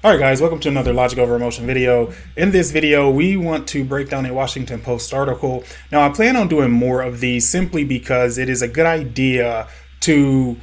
Alright guys, welcome to another Logic Over Emotion video. In this video, we want to break down a Washington Post article. Now, I plan on doing more of these simply because it is a good idea to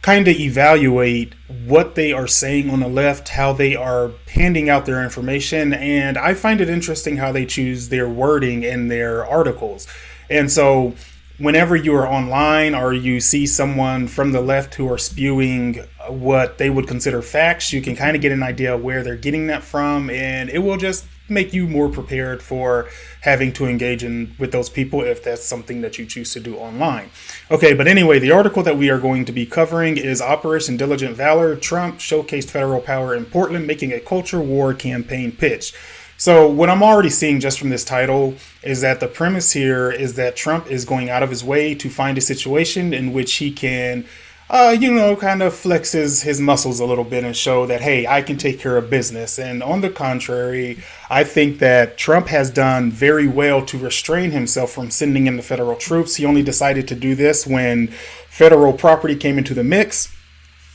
kind of evaluate what they are saying on the left, how they are handing out their information, and I find it interesting how they choose their wording in their articles. And so whenever you are online or you see someone from the left who are spewing what they would consider facts, you can kind of get an idea of where they're getting that from, and it will just make you more prepared for having to engage with those people if that's something that you choose to do online. Okay, but anyway, the article that we are going to be covering is Operation Diligent Valor. Trump showcased federal power in Portland, making a culture war campaign pitch. So what I'm already seeing just from this title is that the premise here is that Trump is going out of his way to find a situation in which he can, kind of flexes his muscles a little bit and show that, hey, I can take care of business. And on the contrary, I think that Trump has done very well to restrain himself from sending in the federal troops. He only decided to do this when federal property came into the mix.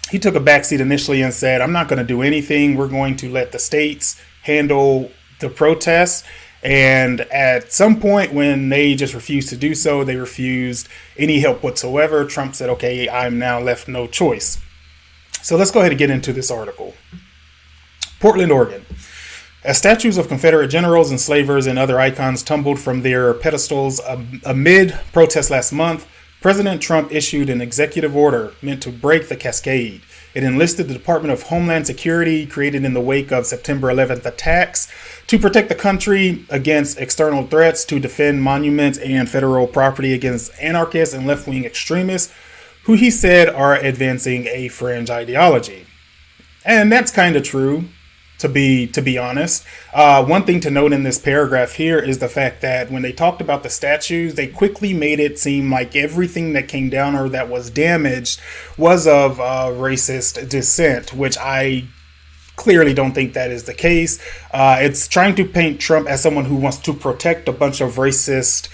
He took a backseat initially and said, I'm not going to do anything. We're going to let the states handle the protests. And at some point when they just refused to do so, they refused any help whatsoever, Trump said, okay, I'm now left no choice. So let's go ahead and get into this article. Portland, Oregon. As statues of Confederate generals, enslavers, and other icons tumbled from their pedestals amid protests last month, President Trump issued an executive order meant to break the cascade. It enlisted the Department of Homeland Security, created in the wake of September 11th attacks, to protect the country against external threats, to defend monuments and federal property against anarchists and left-wing extremists, who he said are advancing a fringe ideology. And that's kind of true, to be honest. One thing to note in this paragraph here is the fact that when they talked about the statues, they quickly made it seem like everything that came down or that was damaged was of racist descent, which I clearly don't think that is the case. It's trying to paint Trump as someone who wants to protect a bunch of racist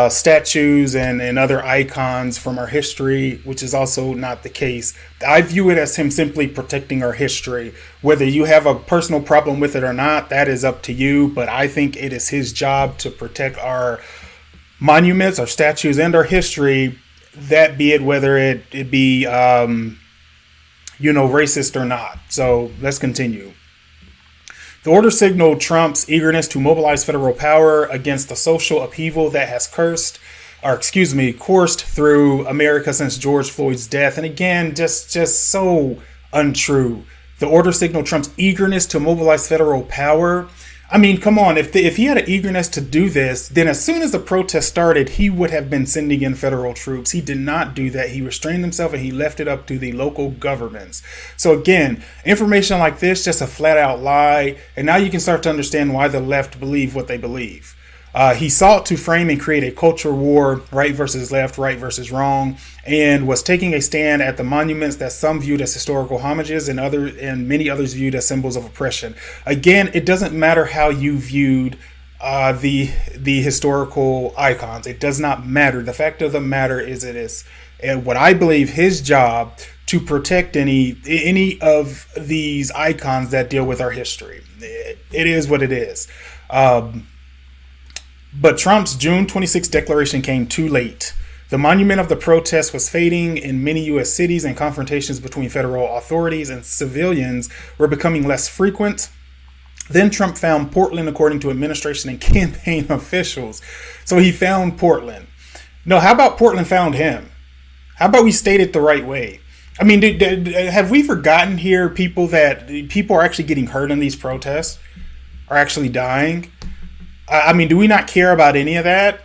statues and other icons from our history, which is also not the case. I view it as him simply protecting our history. Whether you have a personal problem with it or not, that is up to you, but I think it is his job to protect our monuments, our statues, and our history, that be it whether it be racist or not. So let's continue. The order signaled Trump's eagerness to mobilize federal power against the social upheaval that has coursed through America since George Floyd's death. And again, just so untrue. The order signaled Trump's eagerness to mobilize federal power. I mean, come on, if he had an eagerness to do this, then as soon as the protest started, he would have been sending in federal troops. He did not do that. He restrained himself and he left it up to the local governments. So again, information like this, just a flat out lie. And now you can start to understand why the left believe what they believe. He sought to frame and create a culture war, right versus left, right versus wrong, and was taking a stand at the monuments that some viewed as historical homages and many others viewed as symbols of oppression. Again, it doesn't matter how you viewed the historical icons. It does not matter. The fact of the matter is it is what I believe his job to protect any of these icons that deal with our history. It is what it is. But Trump's June 26 declaration came too late. The monument of the protest was fading in many U.S. cities, and confrontations between federal authorities and civilians were becoming less frequent. Then Trump found Portland, according to administration and campaign officials. So he found Portland. No, how about Portland found him? How about we state it the right way? I mean, have we forgotten here people are actually getting hurt in these protests, are actually dying? I mean, do we not care about any of that?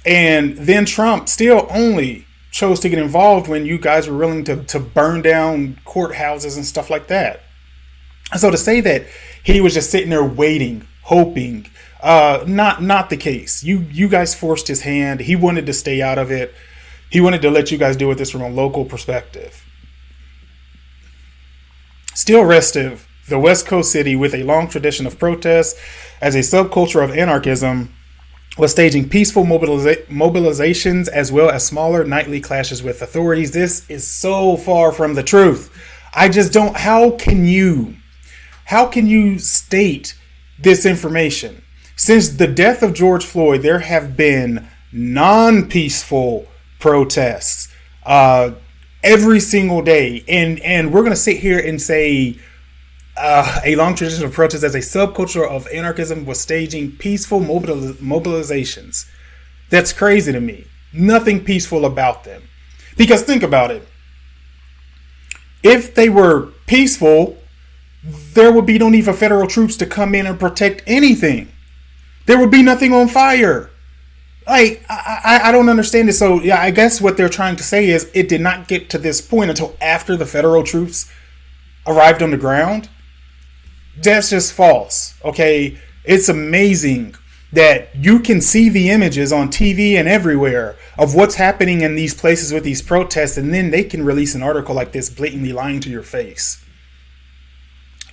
And then Trump still only chose to get involved when you guys were willing to burn down courthouses and stuff like that. So to say that he was just sitting there waiting, hoping, not the case. You guys forced his hand. He wanted to stay out of it. He wanted to let you guys deal with this from a local perspective. Still restive, the West Coast city with a long tradition of protests as a subculture of anarchism was staging peaceful mobilizations as well as smaller nightly clashes with authorities. This is so far from the truth. I just don't, how can you How can you state this information? Since the death of George Floyd, there have been non-peaceful protests every single day. And we're going to sit here and say a long tradition of protest as a subculture of anarchism was staging peaceful mobilizations. That's crazy to me. Nothing peaceful about them. Because think about it. If they were peaceful, there would be no need for federal troops to come in and protect anything. There would be nothing on fire. Like, I don't understand this. So, yeah, I guess what they're trying to say is it did not get to this point until after the federal troops arrived on the ground. That's just false, okay? It's amazing that you can see the images on TV and everywhere of what's happening in these places with these protests, and then they can release an article like this blatantly lying to your face.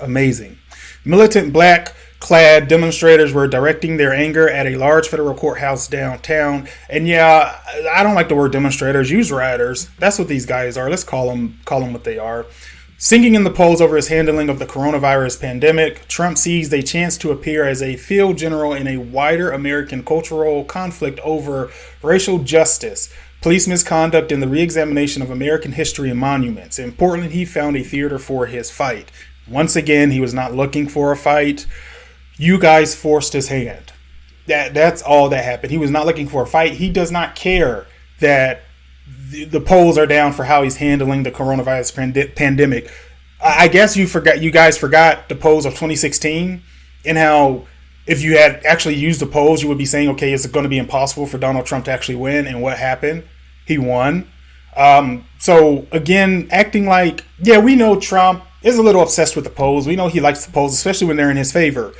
Amazing. Militant black-clad demonstrators were directing their anger at a large federal courthouse downtown. And yeah, I don't like the word demonstrators. Use rioters. That's what these guys are. Let's call them what they are. Singing in the polls over his handling of the coronavirus pandemic, Trump seized a chance to appear as a field general in a wider American cultural conflict over racial justice, police misconduct, and the re-examination of American history and monuments. Importantly, he found a theater for his fight. Once again, he was not looking for a fight. You guys forced his hand. That's all that happened. He was not looking for a fight. He does not care that the polls are down for how he's handling the coronavirus pandemic. I guess you guys forgot the polls of 2016 and how if you had actually used the polls, you would be saying, okay, is it going to be impossible for Donald Trump to actually win? And what happened? He won. So again, acting like, yeah, we know Trump is a little obsessed with the polls. We know he likes the polls, especially when they're in his favor.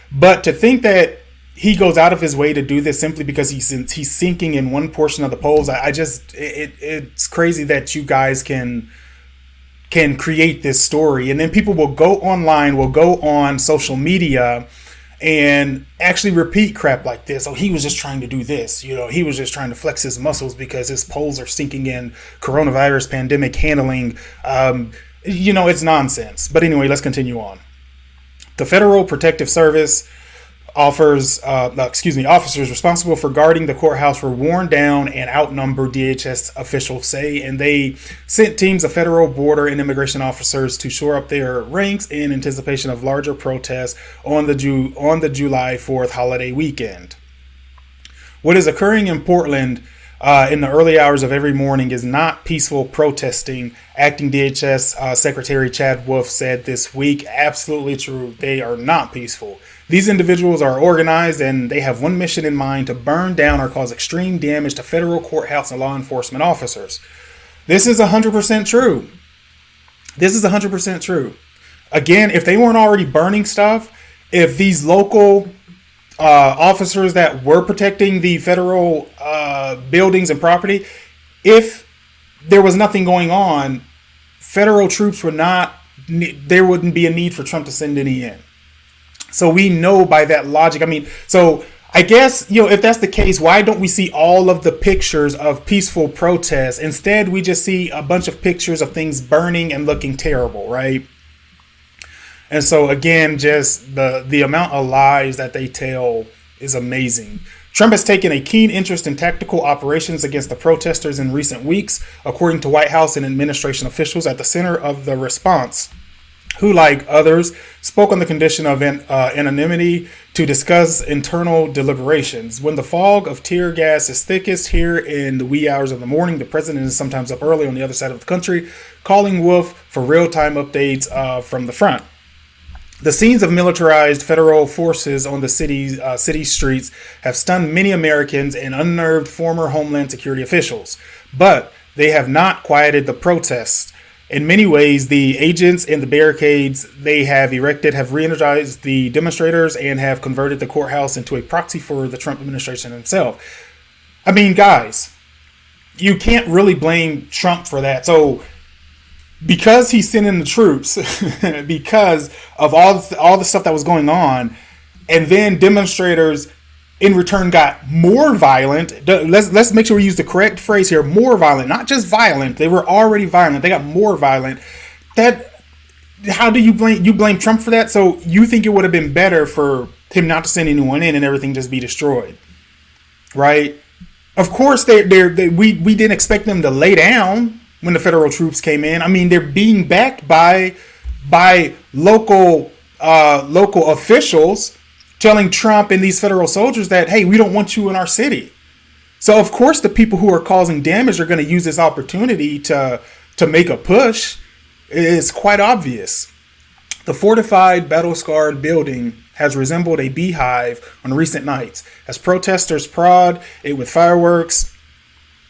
But to think that he goes out of his way to do this simply because he's sinking in one portion of the polls, it's crazy that you guys can create this story. And then people will go online, will go on social media and actually repeat crap like this. Oh, he was just trying to do this. You know, he was just trying to flex his muscles because his polls are sinking in coronavirus pandemic handling. It's nonsense. But anyway, let's continue on. The Federal Protective Service officers responsible for guarding the courthouse were worn down and outnumbered, DHS officials say, and they sent teams of federal border and immigration officers to shore up their ranks in anticipation of larger protests on the July 4th holiday weekend. What is occurring in Portland in the early hours of every morning is not peaceful protesting, acting DHS Secretary Chad Wolf said this week. Absolutely true. They are not peaceful. These individuals are organized and they have one mission in mind: to burn down or cause extreme damage to federal courthouse and law enforcement officers. This is 100% true. This is 100% true. Again, if they weren't already burning stuff, if these local officers that were protecting the federal buildings and property, if there was nothing going on, federal troops there wouldn't be a need for Trump to send any in. So we know by that logic. I mean, so I guess, if that's the case, why don't we see all of the pictures of peaceful protests? Instead, we just see a bunch of pictures of things burning and looking terrible, right? And so again, just the amount of lies that they tell is amazing. Trump has taken a keen interest in tactical operations against the protesters in recent weeks, according to White House and administration officials at the center of the response, who, like others, spoke on the condition of anonymity to discuss internal deliberations. When the fog of tear gas is thickest here in the wee hours of the morning, the president is sometimes up early on the other side of the country, calling Wolf for real-time updates from the front. The scenes of militarized federal forces on the city streets have stunned many Americans and unnerved former Homeland Security officials, but they have not quieted the protests. In many ways, the agents and the barricades they have erected have re-energized the demonstrators and have converted the courthouse into a proxy for the Trump administration himself. I mean, guys, you can't really blame Trump for that. So, because he sent in the troops, because of all the stuff that was going on, and then demonstrators in return got more violent. Let's make sure we use the correct phrase here. More violent, not just violent. They were already violent. They got more violent. That how do you blame Trump for that? So you think it would have been better for him not to send anyone in and everything just be destroyed, right? Of course, we didn't expect them to lay down when the federal troops came in. I mean, they're being backed by local officials telling Trump and these federal soldiers that, hey, we don't want you in our city. So of course, the people who are causing damage are going to use this opportunity to make a push. It's quite obvious. The fortified, battle-scarred building has resembled a beehive on recent nights as protesters prod it with fireworks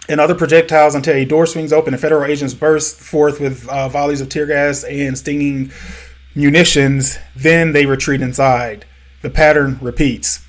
and other projectiles until a door swings open and federal agents burst forth with volleys of tear gas and stinging munitions. Then they retreat inside. The pattern repeats.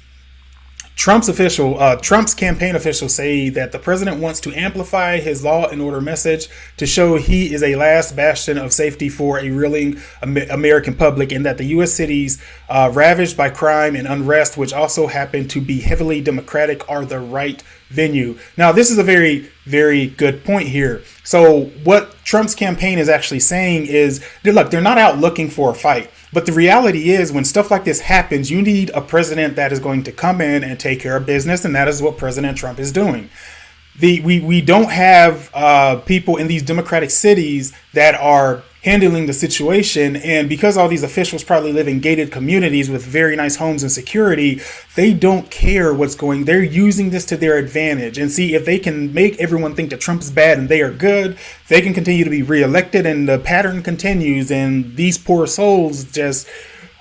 Trump's campaign officials say that the president wants to amplify his law and order message to show he is a last bastion of safety for a reeling American public, and that the U.S. cities ravaged by crime and unrest, which also happen to be heavily Democratic, are the right venue. Now, this is a very, very good point here. So what Trump's campaign is actually saying is, look, they're not out looking for a fight. But the reality is, when stuff like this happens, you need a president that is going to come in and take care of business, and that is what President Trump is doing. We don't have people in these Democratic cities that are handling the situation, and because all these officials probably live in gated communities with very nice homes and security, they don't care what's going. They're using this to their advantage, and see if they can make everyone think that Trump is bad and they are good, they can continue to be reelected, and the pattern continues, and these poor souls just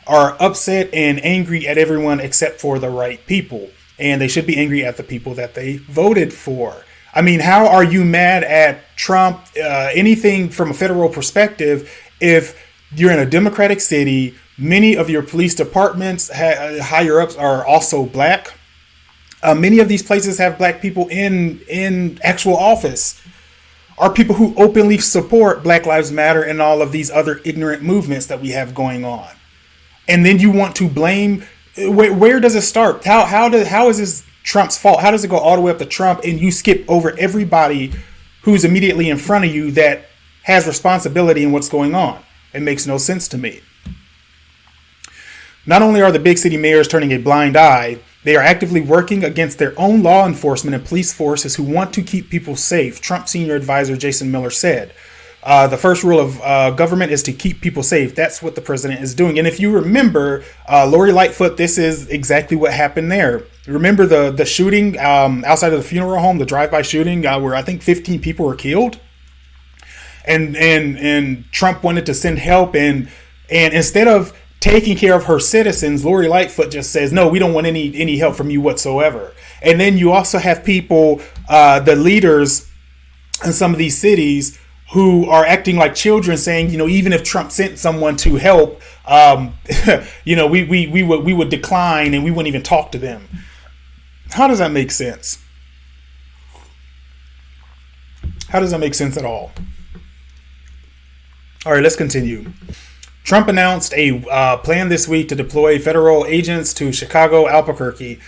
are upset and angry at everyone except for the right people, and they should be angry at the people that they voted for. I mean, how are you mad at Trump, anything from a federal perspective, if you're in a Democratic city, many of your police departments, higher ups are also black. Many of these places have black people in actual office, are people who openly support Black Lives Matter and all of these other ignorant movements that we have going on. And then you want to blame, where does it start? How is this Trump's fault? How does it go all the way up to Trump and you skip over everybody who's immediately in front of you that has responsibility in what's going on? It makes no sense to me. Not only are the big city mayors turning a blind eye, they are actively working against their own law enforcement and police forces who want to keep people safe, Trump senior advisor Jason Miller said. The first rule of government is to keep people safe. That's what the president is doing. And if you remember, Lori Lightfoot, this is exactly what happened there. Remember the shooting outside of the funeral home, the drive-by shooting where I think 15 people were killed? And Trump wanted to send help. And instead of taking care of her citizens, Lori Lightfoot just says, no, we don't want any help from you whatsoever. And then you also have people, the leaders in some of these cities, who are acting like children, saying, even if Trump sent someone to help, we would decline and we wouldn't even talk to them. How does that make sense? How does that make sense at all? All right, let's continue. Trump announced a plan this week to deploy federal agents to Chicago, Albuquerque,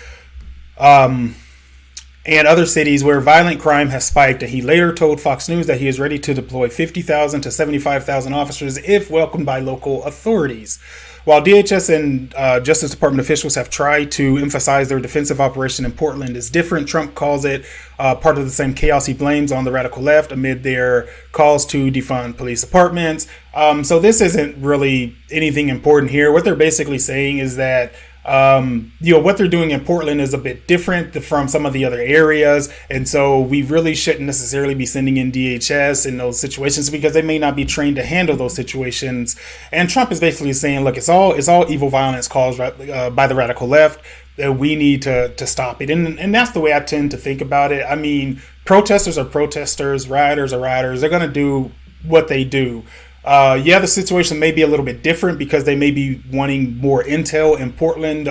and other cities where violent crime has spiked. And he later told Fox News that he is ready to deploy 50,000 to 75,000 officers if welcomed by local authorities. While DHS and Justice Department officials have tried to emphasize their defensive operation in Portland is different, Trump calls it part of the same chaos he blames on the radical left amid their calls to defund police departments. So this isn't really anything important here. What they're basically saying is that what they're doing in Portland is a bit different from some of the other areas. And so we really shouldn't necessarily be sending in DHS in those situations because they may not be trained to handle those situations. And Trump is basically saying, look, it's all evil violence caused by the radical left. That we need to stop it. And that's the way I tend to think about it. I mean, protesters are protesters, rioters are rioters. They're going to do what they do. The situation may be a little bit different because they may be wanting more intel in Portland,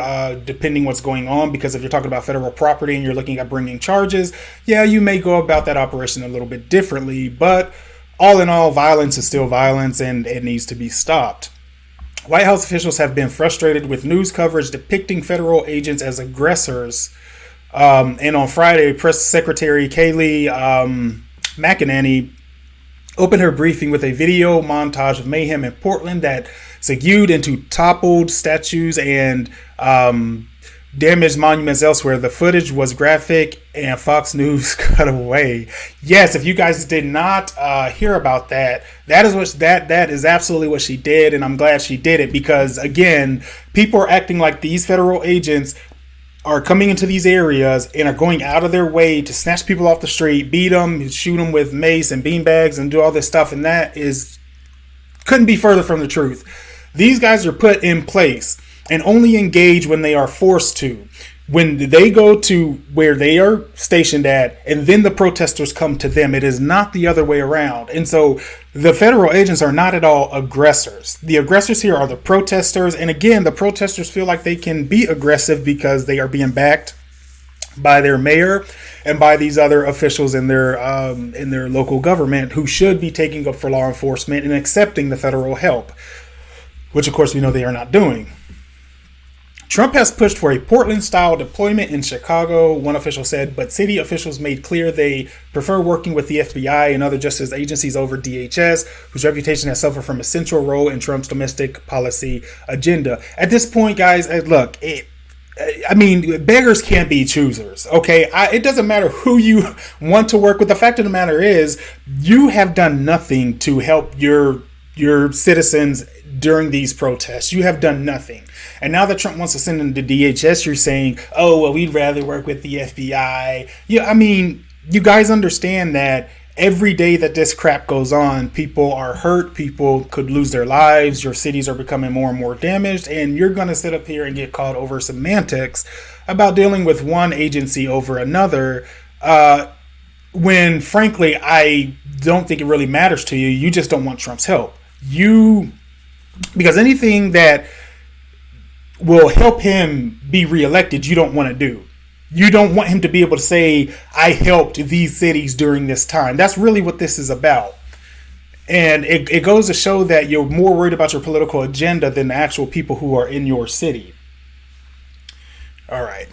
depending what's going on. Because if you're talking about federal property and you're looking at bringing charges, you may go about that operation a little bit differently. But all in all, violence is still violence and it needs to be stopped. White House officials have been frustrated with news coverage depicting federal agents as aggressors. And on Friday, Press Secretary Kayleigh McEnany opened her briefing with a video montage of mayhem in Portland that segued into toppled statues and damaged monuments elsewhere. The footage was graphic, and Fox News cut away. Yes, if you guys did not hear about that, that is absolutely what she did, and I'm glad she did it, because again, people are acting like these federal agents are coming into these areas and are going out of their way to snatch people off the street, beat them, shoot them with mace and beanbags, and do all this stuff, and that couldn't be further from the truth. These guys are put in place and only engage when they are forced to. When they go to where they are stationed at, and then the protesters come to them. It is not the other way around. And so the federal agents are not at all aggressors. The aggressors here are the protesters. And again, the protesters feel like they can be aggressive because they are being backed by their mayor and by these other officials in their local government, who should be taking up for law enforcement and accepting the federal help, which of course we know they are not doing. Trump has pushed for a Portland-style deployment in Chicago, one official said, but city officials made clear they prefer working with the FBI and other justice agencies over DHS, whose reputation has suffered from a central role in Trump's domestic policy agenda. At this point, guys, look, beggars can't be choosers, okay? It doesn't matter who you want to work with. The fact of the matter is, you have done nothing to help your citizens during these protests. You have done nothing. And now that Trump wants to send them to DHS, you're saying, oh, well, we'd rather work with the FBI. Yeah, I mean, you guys understand that every day that this crap goes on, people are hurt, people could lose their lives, your cities are becoming more and more damaged, and you're going to sit up here and get caught over semantics about dealing with one agency over another, when, frankly, I don't think it really matters to you. You just don't want Trump's help. Because anything that will help him be reelected, you don't want to do. You don't want him to be able to say, I helped these cities during this time. That's really what this is about. And it goes to show that you're more worried about your political agenda than the actual people who are in your city. All right.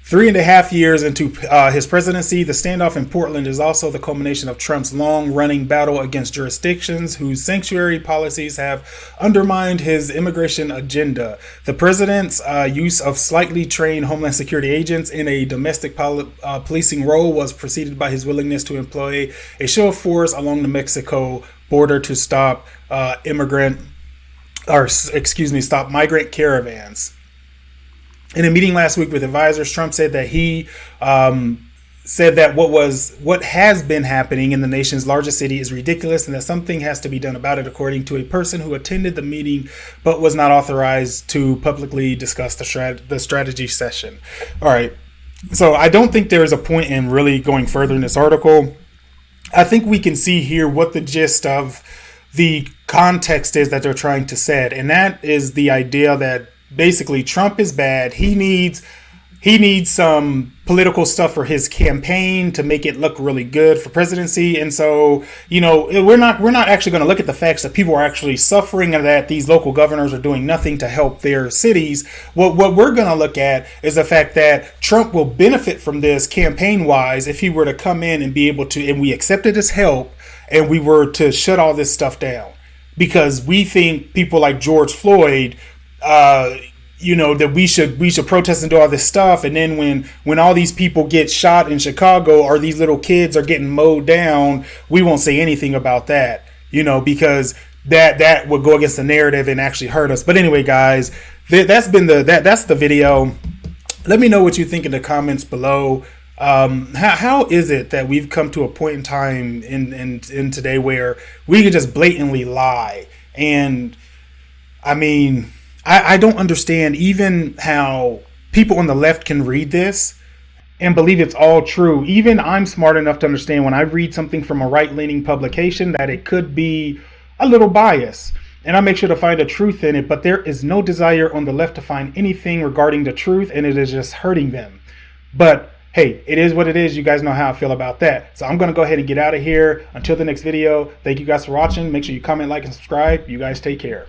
3.5 years into his presidency, the standoff in Portland is also the culmination of Trump's long-running battle against jurisdictions whose sanctuary policies have undermined his immigration agenda. The president's use of slightly trained Homeland Security agents in a domestic policing role was preceded by his willingness to employ a show of force along the Mexico border to stop migrant caravans. In a meeting last week with advisors, Trump said that he said that what has been happening in the nation's largest city is ridiculous and that something has to be done about it, according to a person who attended the meeting but was not authorized to publicly discuss the strategy session. All right. So I don't think there is a point in really going further in this article. I think we can see here what the gist of the context is that they're trying to set, and that is the idea that basically Trump is bad. He needs some political stuff for his campaign to make it look really good for presidency. And so, we're not actually going to look at the facts that people are actually suffering and that these local governors are doing nothing to help their cities. What we're going to look at is the fact that Trump will benefit from this campaign wise if he were to come in and be able to, and we accepted his help and we were to shut all this stuff down, because we think people like George Floyd, that we should protest and do all this stuff, and then when all these people get shot in Chicago or these little kids are getting mowed down, we won't say anything about that, because that would go against the narrative and actually hurt us. But anyway, guys, that's the video. Let me know what you think in the comments below. How is it that we've come to a point in time in today where we can just blatantly lie? And I mean, I don't understand even how people on the left can read this and believe it's all true. Even I'm smart enough to understand when I read something from a right-leaning publication that it could be a little biased. And I make sure to find a truth in it, but there is no desire on the left to find anything regarding the truth, and it is just hurting them. But hey, it is what it is. You guys know how I feel about that. So I'm going to go ahead and get out of here. Until the next video, thank you guys for watching. Make sure you comment, like, and subscribe. You guys take care.